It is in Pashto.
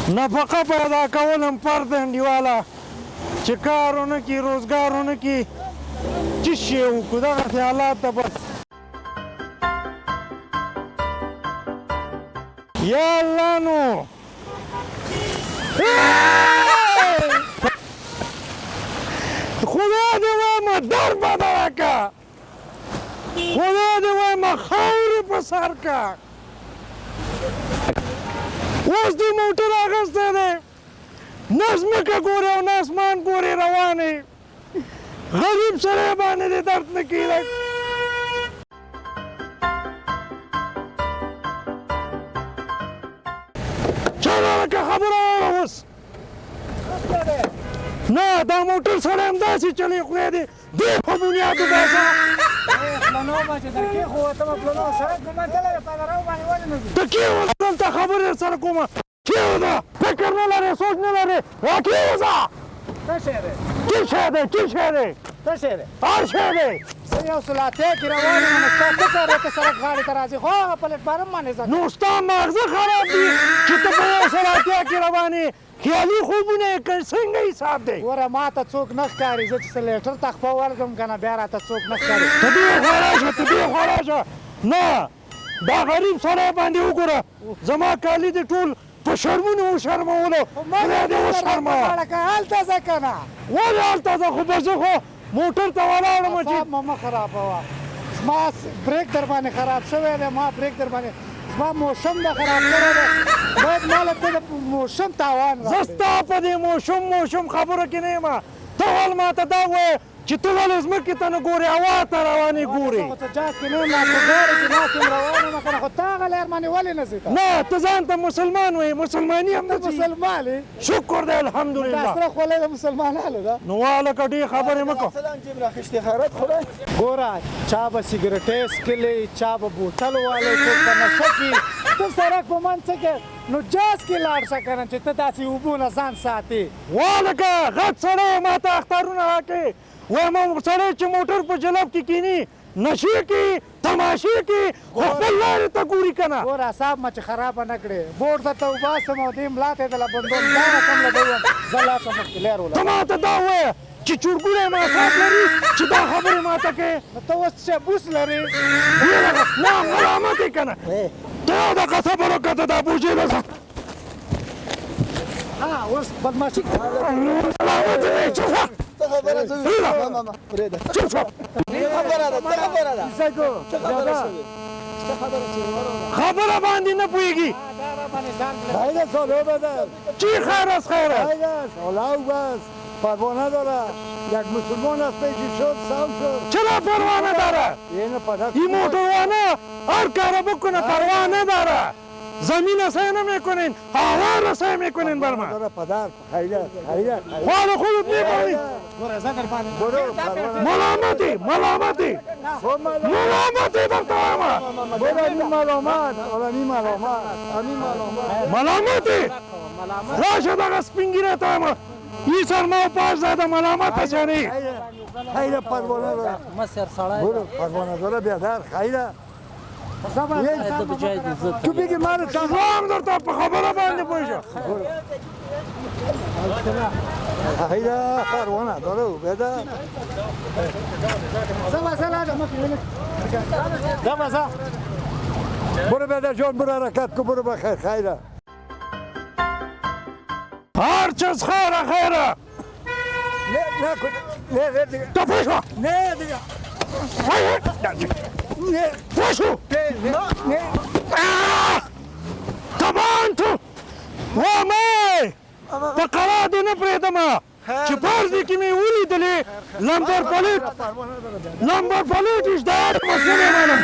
نفقه پیدا کولم فرد انډیواله چې کار ونه کړي روزګار ونه کړي څه شی وکړو دغه خیالات ته بس یا الله نو خدا دې وایم در بدله که خدا دې وایم خاورې په سر که اوس دې موټر اخیستی دی نه ځمکه ګورې او نه اسمان ګورې روانې غریب سړی باندې دې درد نه کېږي چله لکه خبره واوره اوس نه دا موټر سړی همداسې چلوي خدای دې دې په بنیاد وباسه ته کېوځه دلته خبرې سره کومه کېوځه فکر نه لرې سوچ نه لرې راکېوځه څه شی دی څه شی دی څه شی دی څه شی دی هر شی دی زه یو څه لا ټیکې روان یم نو ستا څه کار دی که سړک غاړې ته راځې خو هغه پلیټفارم باندې ځه نو ستا ماغزه خراب دي چې ته په یو سلاتیا کې روان یې خیالي خوبونه یې کوي څنګه حساب دی ګوره ما ته څوک نه ښکاري زه چې څه لیټر ته خپه ورکړم که نه بیا راته څوک نه ښکاري ته دې خوا راشه ته دې خوا راشه نه دا غریب سړی باندې وګوره زما کالي دې ټول په شرمونو وشرمولو خدای دې وشرموه هلته ځه که نه ولې هلته ځه خو به زه خو موټر ته ولاړم چې اعصاب مه مه خرابوه زما بریک در باندې خراب شوی دی ما بریک در باندې زما موشم به خراب کړی دی باید ما له ته د موشم تاوان زه ستا په دې موشم خبره کې نه یم ته ول ماته دا ووایه چې ته ولې ځمکې ته نه ګورې هوا ته روانې ګورې خو ته جاز کې نه یم ناست ګاړې کې ناست یم روان یم که نه خو تا هغه لار باندې ولې نه ځې ته نه ته ځان ته مسلمان وایې مسلماني هم ته نه ځي مسلمان یې شکر دی الحمدلله دا سره خولۍ د مسلمانانو ده نو والکه ډېرې خبرې مه کوه ګوره چا به سګرټۍ څکلې چا به بوتل والی څوک په نشه کې ته سړک په منځ کې نو جاز کې لاړ شه که نه چې ته داسې اوبو نه ځان ساتې والکه غټ سړی ما ته اختارونه راکړې وایم سړی چې موټر په جلب کې کیني نشې کې تماشې کې خو خپل لارې ته ګوري که نه ګوره اعصاب مه چې خرابه نه کړې بورډ درته وباسم او دې ملا ته یې دله بندوم دا رقم له ده ووایم زه لاړ شم مخکې لار ته ما ته دا ووایه چې چورګوړی ماښام لري چې دا خبرې ما ته کوې نو ته اوس څه بوس لرې نه ملامت یې که نه ته دغه خبرو که ته دا بوجې ده اوس بدماشي ملامت یې چوپ چوپ شو خبره باندې نه پوهېږي چی خیر از خیره پروانه داره یک مسلمان است پیشی شد سام شد چرا پروانه داره این موتروانه هر کار بکنه پروانه داره زمین رسای نمیکنین هوا رسای میکنین بر من پدر خیلیت خواهد خودت میکنی ملامتی بر تو ملامتی راشه دقا سپینگیره تو اما این سر ما پاش زده ملامت هستنی خیلی پروانه داره برو پروانه داره بیادر خیلی تو بگی من زام در تا خبره باندې پوه خیلی پروانه داره بیادر برو بیادر جان برو حرکت کن برو بخیر خیلی هر چیز خیره نه دیگه تو پوشو نه دیگه پوشو تبان تو وامه په قرار دې نه پرېږدم چې فرض دې کې مې ولیدلې لمبر پلیټ اشتهار مسله منم